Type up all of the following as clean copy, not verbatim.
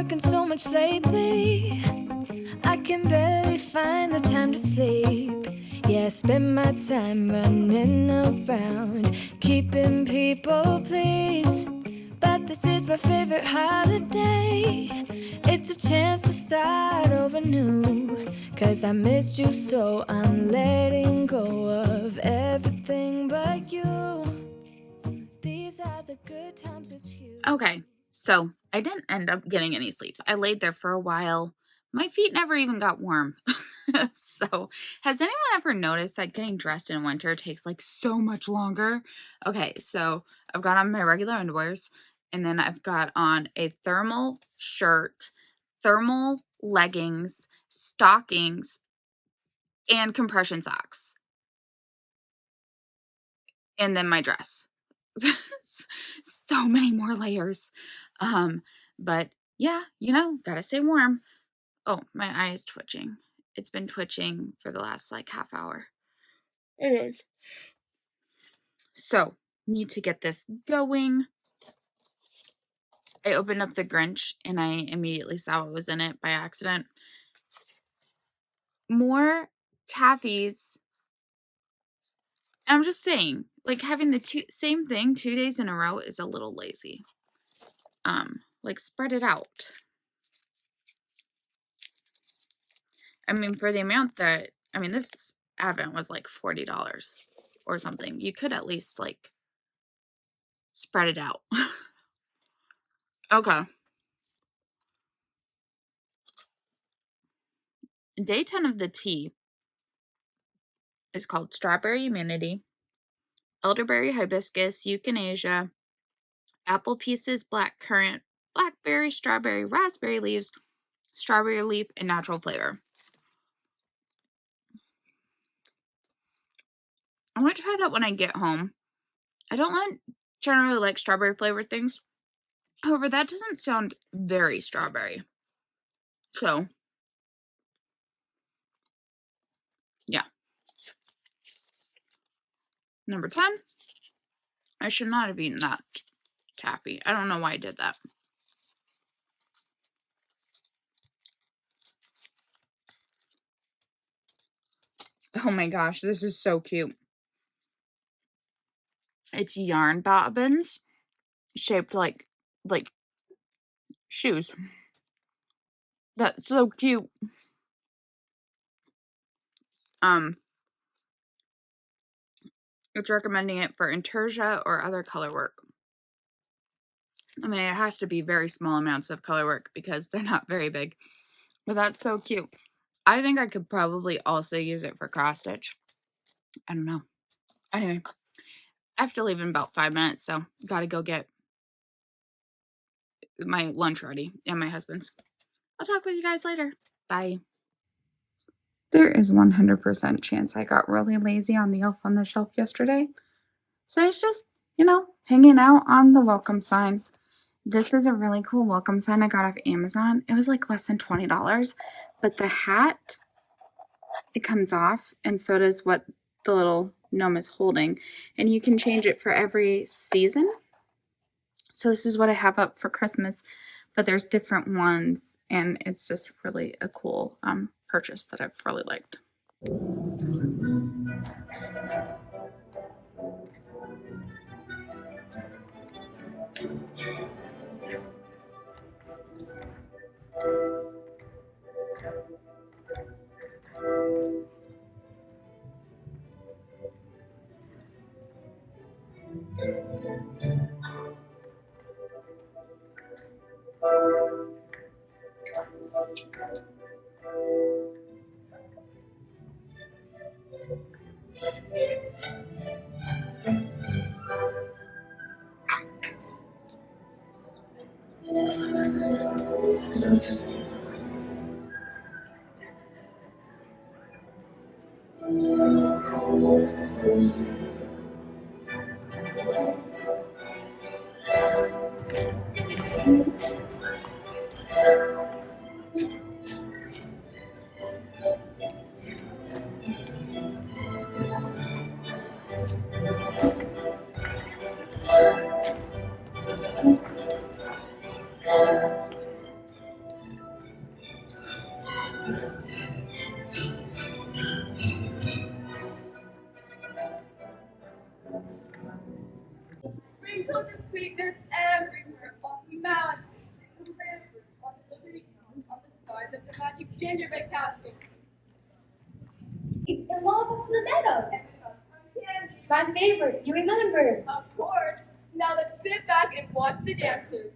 working so much lately, I can barely find the time to sleep. Yeah, I spend my time running around, keeping people pleased. But this is my favorite holiday. It's a chance to start over new. Cause I missed you, so I'm letting go of everything but you. These are the good times with you. Okay, so I didn't end up getting any sleep. I laid there for a while. My feet never even got warm. So, has anyone ever noticed that getting dressed in winter takes like so much longer? Okay, so I've got on my regular underwears, and then I've got on a thermal shirt, thermal leggings, stockings, and compression socks. And then my dress. So many more layers. But yeah, gotta stay warm. Oh, my eye is twitching. It's been twitching for the last like half hour. Anyways. So, need to get this going. I opened up the Grinch and I immediately saw what was in it by accident. More taffies. I'm just saying, like having the same thing 2 days in a row is a little lazy. Like spread it out. I mean, for the amount that, this Advent was like $40 or something. You could at least like spread it out. Okay. Day 10 of the tea is called Strawberry Immunity, Elderberry Hibiscus, Euthanasia, Apple Pieces, Black Currant, Blackberry, Strawberry, Raspberry Leaves, Strawberry Leaf, and Natural Flavor. I'm going to try that when I get home. I don't generally like strawberry flavored things. However, that doesn't sound very strawberry. So, yeah. Number 10. I should not have eaten that taffy. I don't know why I did that. Oh my gosh, this is so cute. It's yarn bobbins shaped like shoes. That's so cute. It's recommending it for intarsia or other color work. I mean, it has to be very small amounts of color work because they're not very big. But that's so cute. I think I could probably also use it for cross stitch. I don't know. Anyway, I have to leave in about 5 minutes, so gotta go get my lunch ready and my husband's. I'll talk with you guys later. Bye. There is 100% chance I got really lazy on the elf on the shelf yesterday. So it's just, hanging out on the welcome sign. This is a really cool welcome sign I got off Amazon. It was like less than $20, but the hat, it comes off, and so does what the little gnome is holding. And you can change it for every season. So this is what I have up for Christmas, but there's different ones, and it's just really a cool purchase that I've really liked. the magic gingerbread castle. It's the love of the meadows. My favorite, you remember? Of course. Now let's sit back and watch the dancers.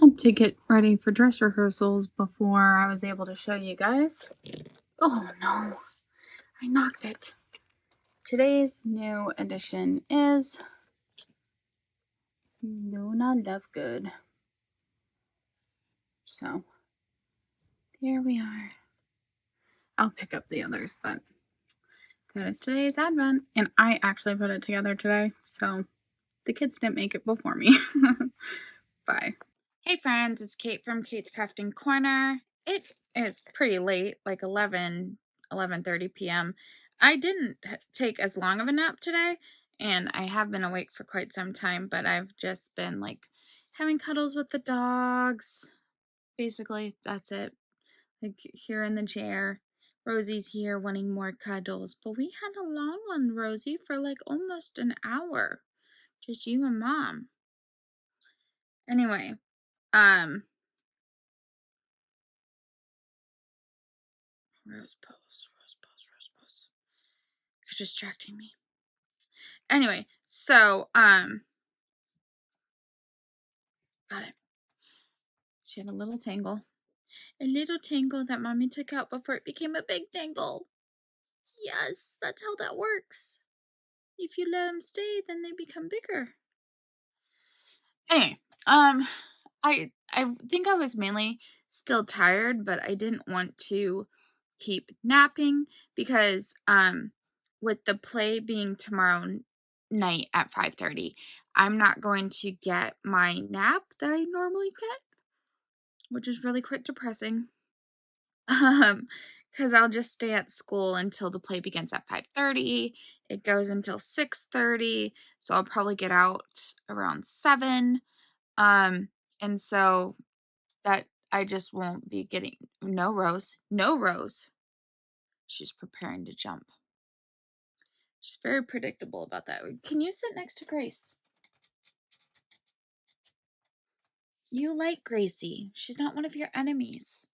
Had to get ready for dress rehearsals before I was able to show you guys. Oh no, I knocked it. Today's new addition is Luna Lovegood. So there we are. I'll pick up the others, but that is today's advent. And I actually put it together today, so the kids didn't make it before me. Bye. Hey friends, it's Kate from Kate's Crafting Corner. It is pretty late, like 11:30 p.m. I didn't take as long of a nap today, and I have been awake for quite some time, but I've just been like having cuddles with the dogs. Basically, that's it. Like here in the chair. Rosie's here wanting more cuddles, but we had a long one, Rosie, for like almost an hour. Just you and Mom. Anyway, Rose pose. You're distracting me. Anyway, so, got it. She had a little tangle. A little tangle that Mommy took out before it became a big tangle. Yes, that's how that works. If you let them stay, then they become bigger. Anyway, I think I was mainly still tired, but I didn't want to keep napping because with the play being tomorrow night at 5:30, I'm not going to get my nap that I normally get, which is really quite depressing. Because I'll just stay at school until the play begins at 5:30. It goes until 6:30, so I'll probably get out around 7. And so that I just won't be getting no Rose. She's preparing to jump. She's very predictable about that. Can you sit next to Grace? You like Gracie. She's not one of your enemies.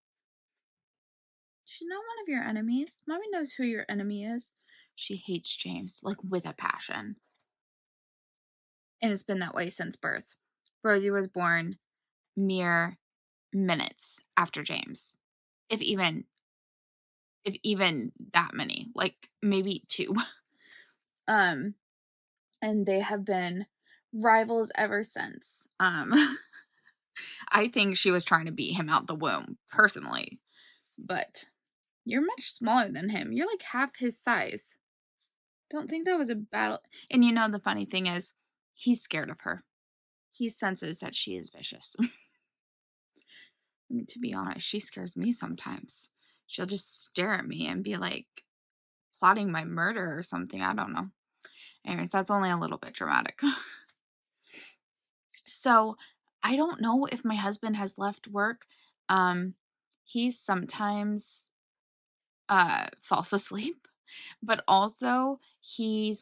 She's not one of your enemies. Mommy knows who your enemy is. She hates James, like with a passion. And it's been that way since birth. Rosie was born mere minutes after James. If even that many, like maybe 2. And they have been rivals ever since. I think she was trying to beat him out the womb, personally. But you're much smaller than him. You're like half his size. Don't think that was a battle. And you know, the funny thing is, he's scared of her. He senses that she is vicious. I mean, to be honest, she scares me sometimes. She'll just stare at me and be like plotting my murder or something. I don't know. Anyways, that's only a little bit dramatic. So, I don't know if my husband has left work. He sometimes falls asleep, but also he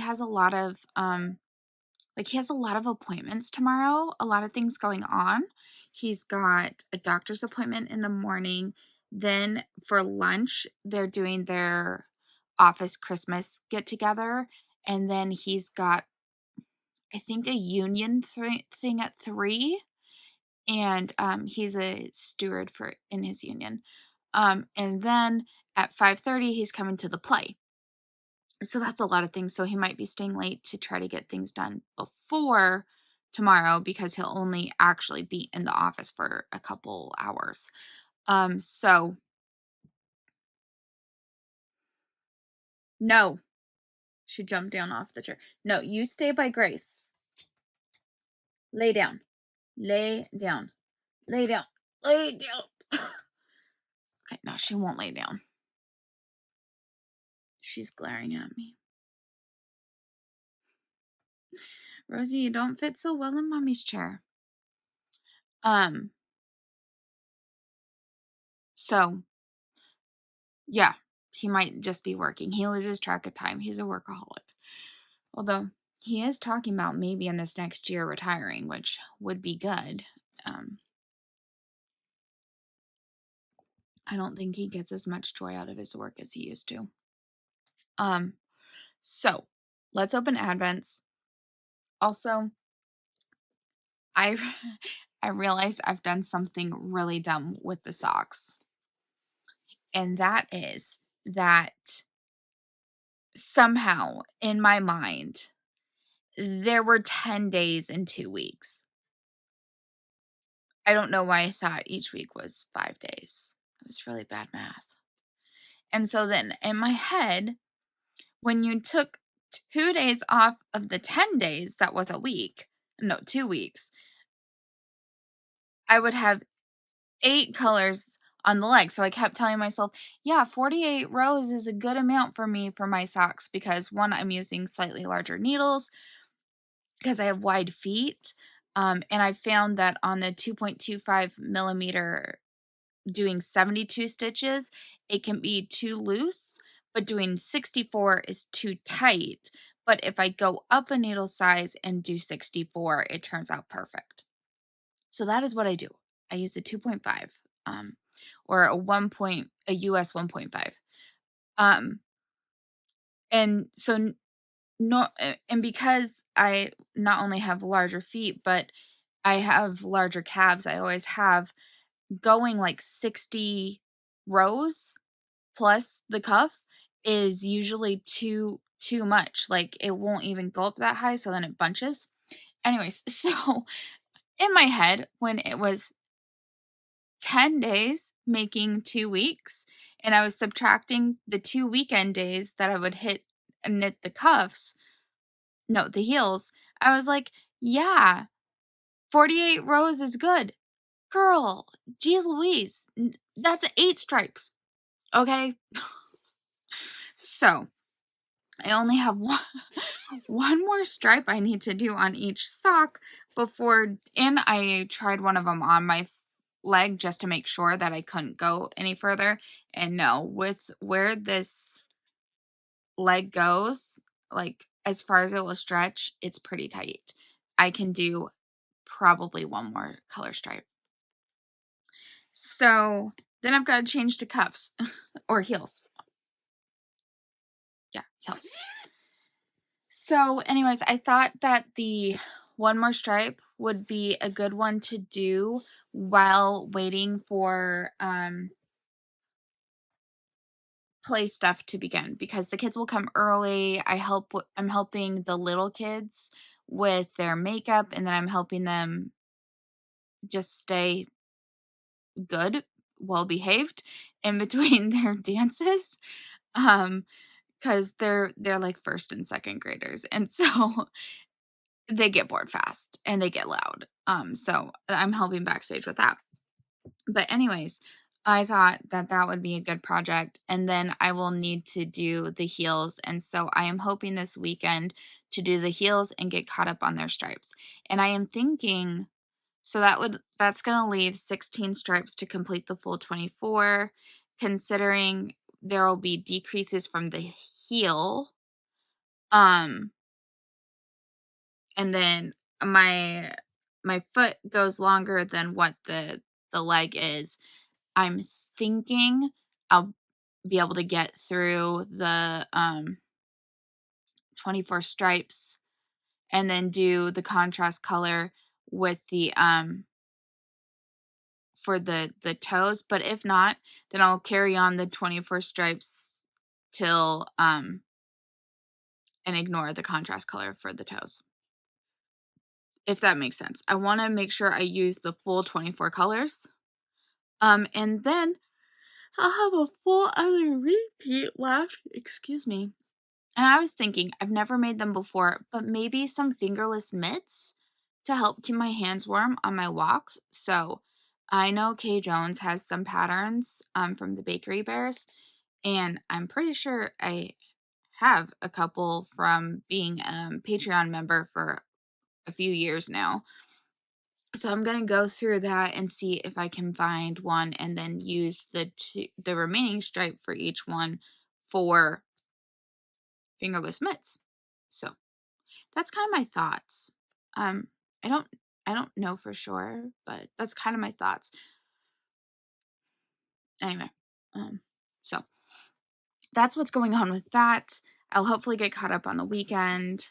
has a lot of he has a lot of appointments tomorrow, a lot of things going on. He's got a doctor's appointment in the morning. Then for lunch, they're doing their office Christmas get together. And then he's got, I think, a union thing at 3. And he's a steward in his union. And then at 5:30, he's coming to the play. So that's a lot of things. So he might be staying late to try to get things done before tomorrow because he'll only actually be in the office for a couple hours. So no, she jumped down off the chair. No, you stay by Grace. Lay down. Lay down. Lay down. Lay down. Okay, no, she won't lay down. She's glaring at me. Rosie, you don't fit so well in Mommy's chair. So, yeah, he might just be working. He loses track of time. He's a workaholic. Although, he is talking about maybe in this next year retiring, which would be good. I don't think he gets as much joy out of his work as he used to. So, let's open Advents. Also, I realized I've done something really dumb with the socks. And that is that somehow in my mind, there were 10 days in 2 weeks. I don't know why I thought each week was 5 days. It was really bad math. And so then in my head, when you took 2 days off of the 10 days, that was a week. No, 2 weeks. I would have 8 colors on the leg. So I kept telling myself, yeah, 48 rows is a good amount for me for my socks because 1, I'm using slightly larger needles because I have wide feet. And I found that on the 2.25 millimeter, doing 72 stitches, it can be too loose, but doing 64 is too tight. But if I go up a needle size and do 64, it turns out perfect. So that is what I do. I use a 2.5, or a US 1.5. And so no, and because I not only have larger feet, but I have larger calves, I always have, going like 60 rows plus the cuff is usually too much. Like it won't even go up that high, so then it bunches. Anyways, so in my head, when it was 10 days making 2 weeks, and I was subtracting the 2 weekend days that I would knit the cuffs, no, the heels, I was like, yeah, 48 rows is good. Girl, geez Louise, that's 8 stripes. Okay? So, I only have one more stripe I need to do on each sock and I tried one of them on my leg just to make sure that I couldn't go any further. And no, with where this leg goes, like as far as it will stretch, it's pretty tight. I can do probably one more color stripe. So then I've got to change to cuffs or heels. Yeah, heels. So anyways, I thought that the one more stripe would be a good one to do while waiting for play stuff to begin because the kids will come early. I'm helping the little kids with their makeup, and then I'm helping them just stay good, well behaved in between their dances. Because they're like first and second graders, and so they get bored fast and they get loud. So I'm helping backstage with that. But anyways, I thought that would be a good project, and then I will need to do the heels, and so I am hoping this weekend to do the heels and get caught up on their stripes. And I am thinking, so that's going to leave 16 stripes to complete the full 24, considering there will be decreases from the heel. And then my foot goes longer than what the leg is. I'm thinking I'll be able to get through the 24 stripes and then do the contrast color with the for the toes. But if not, then I'll carry on the 24 stripes till and ignore the contrast color for the toes, if that makes sense. I want to make sure I use the full 24 colors. And then I'll have a full other repeat left. Excuse me. And I was thinking, I've never made them before, but maybe some fingerless mitts to help keep my hands warm on my walks. So I know Kay Jones has some patterns from the Bakery Bears, and I'm pretty sure I have a couple from being a Patreon member for a few years now. So I'm going to go through that and see if I can find one and then use the remaining stripe for each one for fingerless mitts. So that's kind of my thoughts. I don't know for sure, but that's kind of my thoughts. Anyway, so that's what's going on with that. I'll hopefully get caught up on the weekend.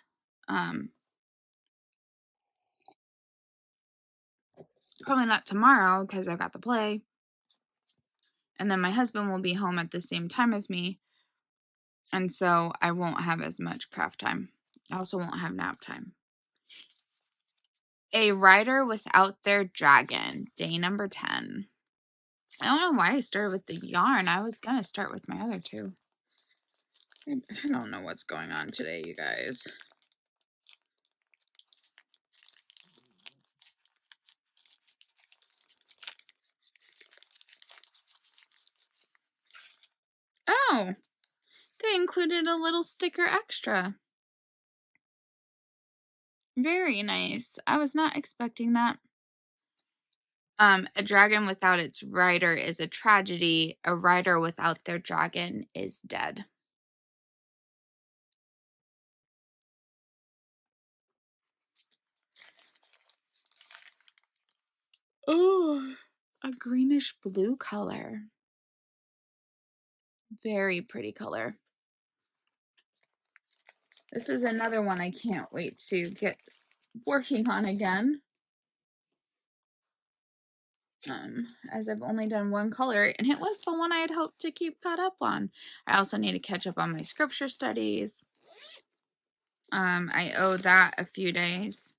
Probably not tomorrow because I've got the play. And then my husband will be home at the same time as me. And so I won't have as much craft time. I also won't have nap time. A rider without their dragon, day number 10. I don't know why I started with the yarn. I was going to start with my other two. I don't know what's going on today, you guys. Oh, they included a little sticker extra. Very nice. I was not expecting that. A dragon without its rider is a tragedy. A rider without their dragon is dead. Oh, a greenish blue color. Very pretty color. This is another one I can't wait to get working on again. As I've only done one color, and it was the one I had hoped to keep caught up on. I also need to catch up on my scripture studies. I owe that a few days.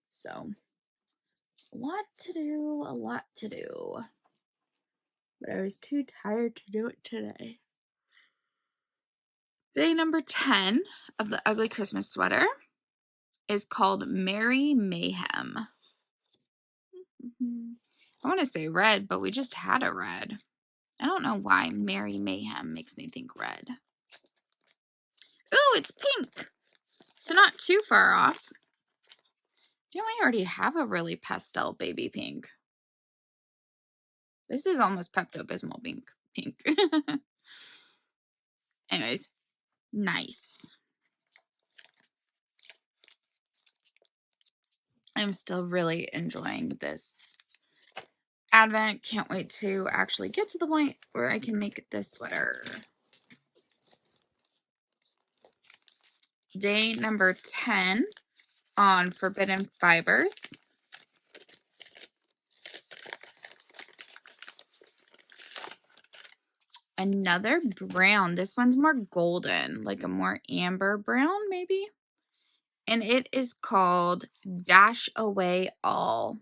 So, a lot to do. But I was too tired to do it today. Day number 10 of the Ugly Christmas Sweater is called Merry Mayhem. I want to say red, but we just had a red. I don't know why Merry Mayhem makes me think red. Ooh, it's pink. So not too far off. Didn't we already have a really pastel baby pink? This is almost Pepto-Bismol pink. Anyways, nice. I'm still really enjoying this Advent. Can't wait to actually get to the point where I can make this sweater. Day number 10 on Forbidden Fibers. Another brown. This one's more golden, like a more amber brown, maybe. And it is called Dash Away All,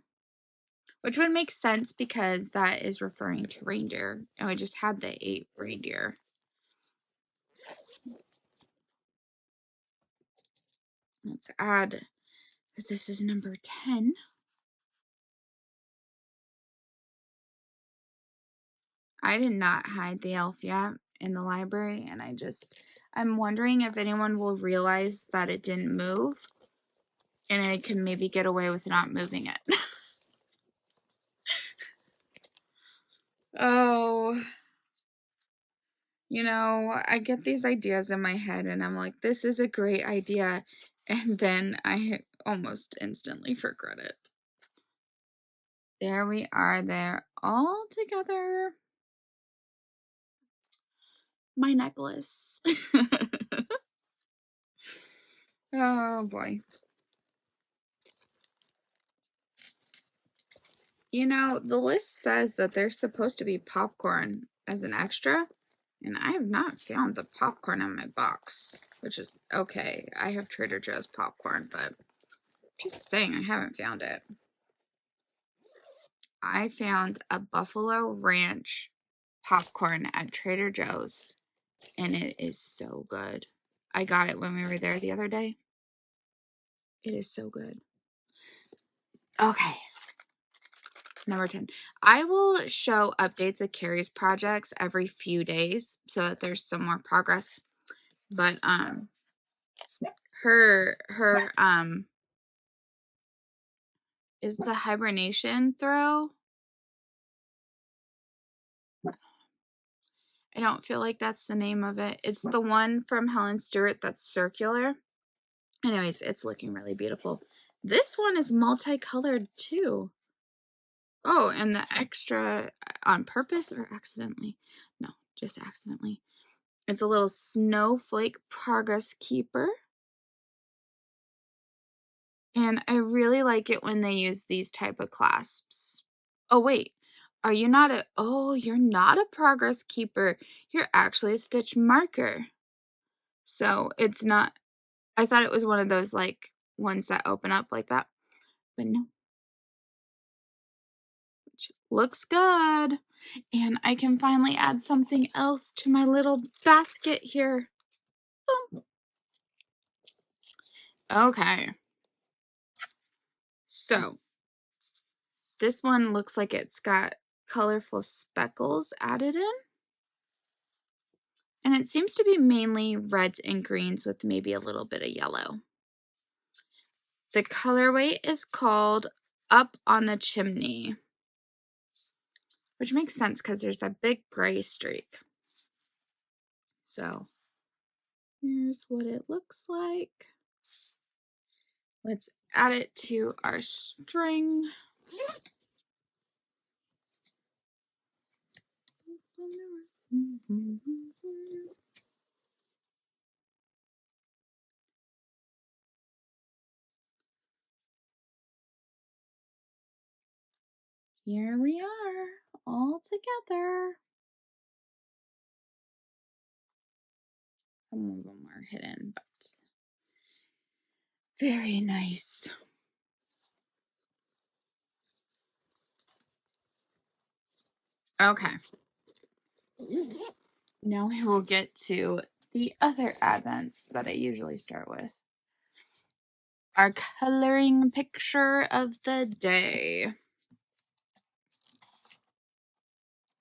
which would make sense because that is referring to reindeer. And we just had the 8 reindeer. Let's add that this is number 10. I did not hide the elf yet in the library, and I I'm wondering if anyone will realize that it didn't move, and I can maybe get away with not moving it. Oh, I get these ideas in my head, and I'm like, this is a great idea, and then I almost instantly regret it. There we are. They're all together. My necklace. Oh, boy. The list says that there's supposed to be popcorn as an extra, and I have not found the popcorn in my box, which is okay. I have Trader Joe's popcorn, but just saying, I haven't found it. I found a Buffalo Ranch popcorn at Trader Joe's, and it is so good. I got it when we were there the other day. It is so good. Okay. Number 10. I will show updates of Carrie's projects every few days so that there's some more progress. But her is the hibernation throw. I don't feel like that's the name of it. It's the one from Helen Stewart that's circular. Anyways, it's looking really beautiful. This one is multicolored too. Oh, and the extra on purpose or accidentally? No, just accidentally. It's a little snowflake progress keeper. And I really like it when they use these type of clasps. Oh, wait. Are you not a... Oh, you're not a progress keeper. You're actually a stitch marker. So it's not... I thought it was one of those, like, ones that open up like that. But no. Which looks good. And I can finally add something else to my little basket here. Boom. Okay. So, this one looks like it's got colorful speckles added in. And it seems to be mainly reds and greens with maybe a little bit of yellow. The colorway is called Up on the Chimney, which makes sense because there's that big gray streak. So, here's what it looks like. Let's add it to our string. Here we are, all together. Some of them are hidden, but very nice. Okay. Now we will get to the other advents that I usually start with. Our coloring picture of the day.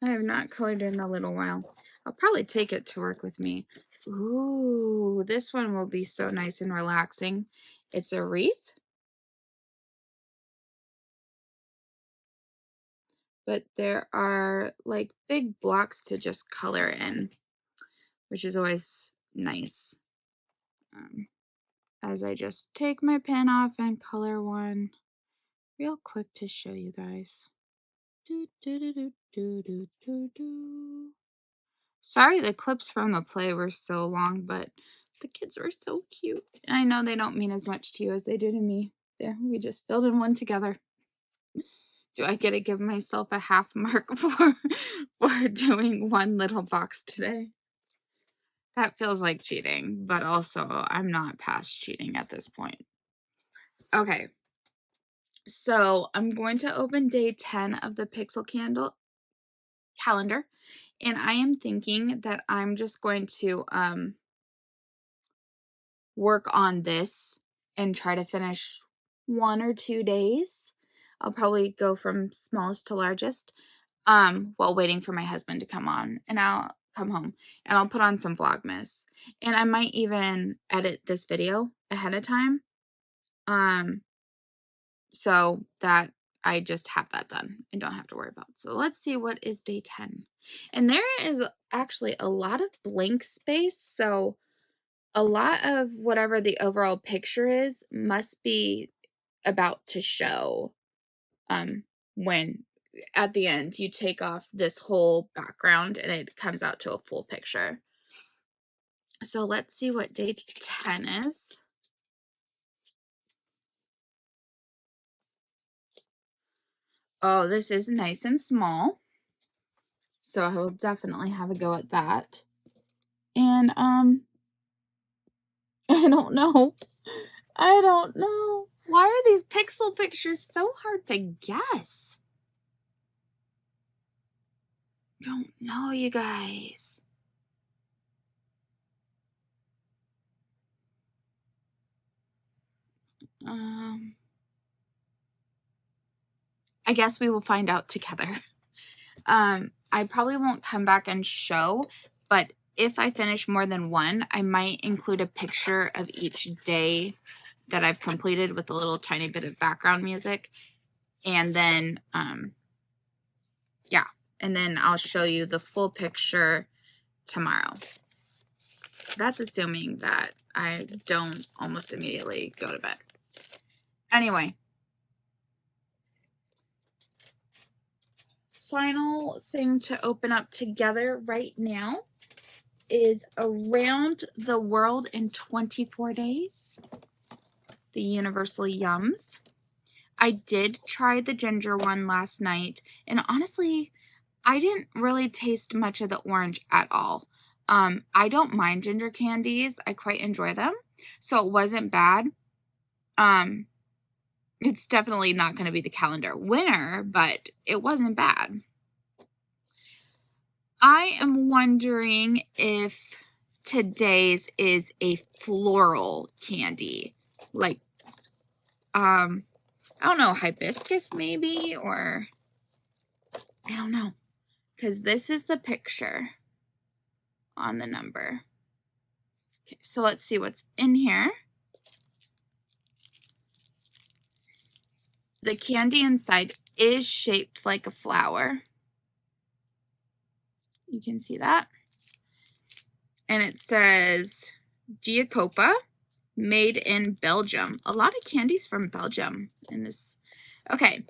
I have not colored in a little while. I'll probably take it to work with me. Ooh, this one will be so nice and relaxing. It's a wreath. But there are like big blocks to just color in, which is always nice. As I just take my pen off and color one real quick to show you guys. Sorry the clips from the play were so long, but the kids were so cute. And I know they don't mean as much to you as they do to me. There, we just filled in one together. Do I get to give myself a half mark for doing one little box today? That feels like cheating, but also I'm not past cheating at this point. Okay. So I'm going to open day 10 of the Pixel calendar, and I am thinking that I'm just going to work on this and try to finish 1 or 2 days. I'll probably go from smallest to largest while waiting for my husband to come on, and come home, and I'll put on some Vlogmas. And I might even edit this video ahead of time, so that I just have that done and don't have to worry about it. So let's see, what is day 10? And there is actually a lot of blank space, so a lot of whatever the overall picture is must be about to show when at the end you take off this whole background and it comes out to a full picture. So let's see what day 10 is. Oh, this is nice and small, so I will definitely have a go at that. And I don't know. Why are these pixel pictures so hard to guess? Don't know, you guys. I guess we will find out together. I probably won't come back and show, but if I finish more than one, I might include a picture of each day that I've completed with a little tiny bit of background music. And then, yeah, and then I'll show you the full picture tomorrow. That's assuming that I don't almost immediately go to bed. Anyway. Final thing to open up together right now is Around the World in 24 Days, the Universal Yums. I did try the ginger one last night, and honestly, I didn't really taste much of the orange at all. I don't mind ginger candies. I quite enjoy them, so it wasn't bad. It's definitely not going to be the calendar winner, but it wasn't bad. I am wondering if today's is a floral candy, like, I don't know, hibiscus maybe, or I don't know, because this is the picture on the number. Okay, so let's see what's in here. The candy inside is shaped like a flower. You can see that. And it says Giacopa, made in Belgium. A lot of candies from Belgium in this. Okay.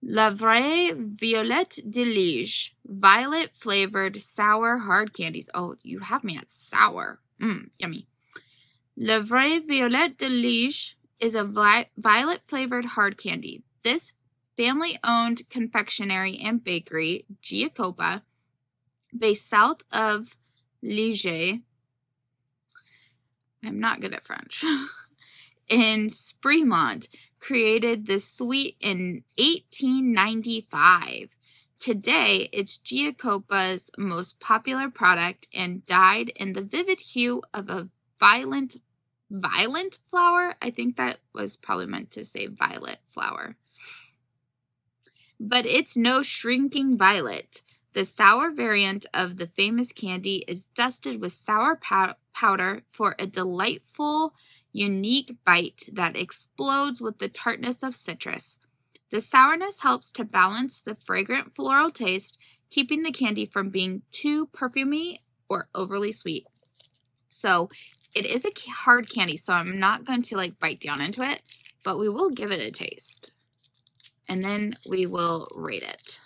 La Vraie Violette de Lige, violet flavored sour hard candies. Oh, you have me at sour. Yummy. La Vraie Violette de Lige is a violet flavored hard candy. This family-owned confectionery and bakery, Giacopa, based south of Liege, I'm not good at French, in Spremont, created this sweet in 1895. Today, it's Giacopa's most popular product and dyed in the vivid hue of a violent flower. I think that was probably meant to say violet flower. But it's no shrinking violet. The sour variant of the famous candy is dusted with sour powder for a delightful, unique bite that explodes with the tartness of citrus. The sourness helps to balance the fragrant floral taste, keeping the candy from being too perfumey or overly sweet. So it is a hard candy, so I'm not going to like bite down into it, but we will give it a taste. And then we will rate it.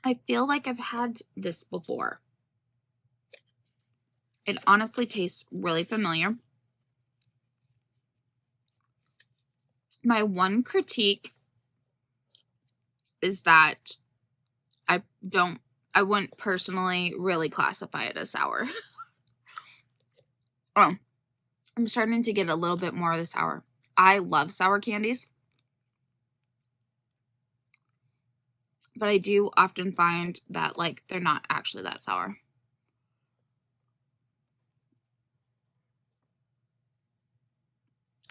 I feel like I've had this before. It honestly tastes really familiar. My one critique is that I wouldn't personally really classify it as sour. Oh, I'm starting to get a little bit more of the sour. I love sour candies, but I do often find that like they're not actually that sour.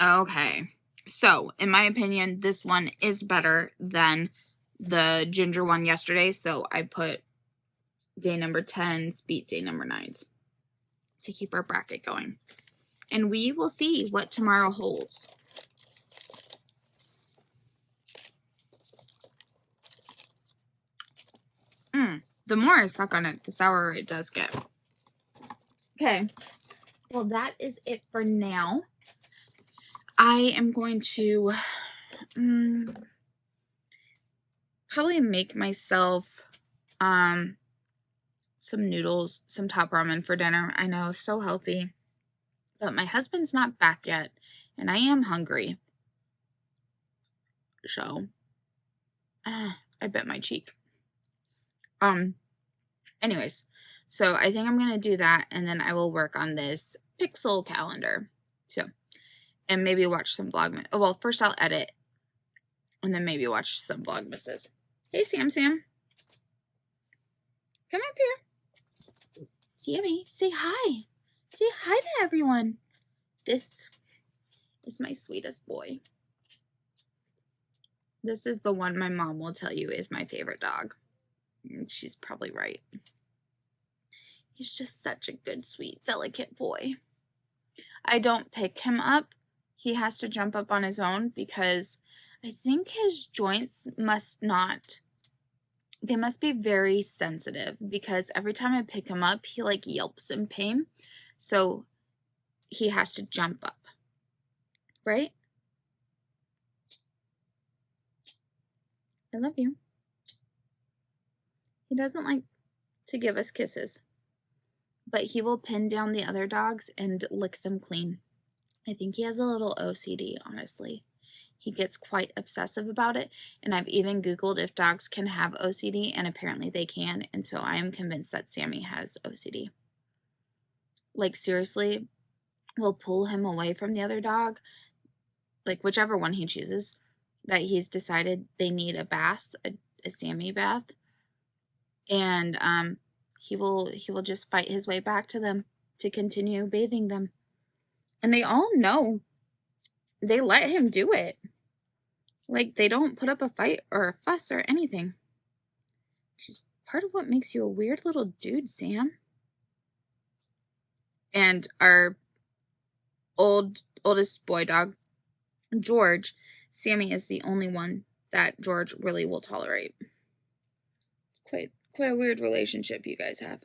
Okay. So, in my opinion, this one is better than the ginger one yesterday. So, I put day number 10s beat day number 9s to keep our bracket going. And we will see what tomorrow holds. The more I suck on it, the sourer it does get. Okay. Well, that is it for now. I am going to probably make myself some noodles, some top ramen for dinner. I know, so healthy. But my husband's not back yet, and I am hungry. So, I bit my cheek. Anyways, so I think I'm going to do that, and then I will work on this pixel calendar. So, and maybe watch some Vlogmas. Oh, well, first I'll edit, and then maybe watch some Vlogmases. Hey, Sam. Come up here. Sammy, say hi. Say hi to everyone. This is my sweetest boy. This is the one my mom will tell you is my favorite dog. She's probably right. He's just such a good, sweet, delicate boy. I don't pick him up. He has to jump up on his own because I think his joints must be very sensitive, because every time I pick him up, he like yelps in pain. So he has to jump up. Right? I love you. He doesn't like to give us kisses, but he will pin down the other dogs and lick them clean. I think he has a little OCD, honestly. He gets quite obsessive about it, and I've even Googled if dogs can have OCD, and apparently they can, and so I am convinced that Sammy has OCD. Like, seriously, we'll pull him away from the other dog, like whichever one he chooses, that he's decided they need a bath, a Sammy bath, and he will just fight his way back to them to continue bathing them. And they all know. They let him do it. Like, they don't put up a fight or a fuss or anything. Which is part of what makes you a weird little dude, Sam. And our oldest boy dog, George, Sammy is the only one that George really will tolerate. It's quite a weird relationship you guys have.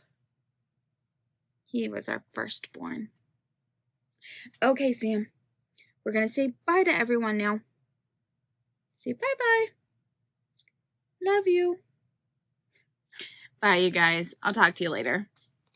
He was our firstborn. Okay, Sam. We're going to say bye to everyone now. Say bye-bye. Love you. Bye, you guys. I'll talk to you later.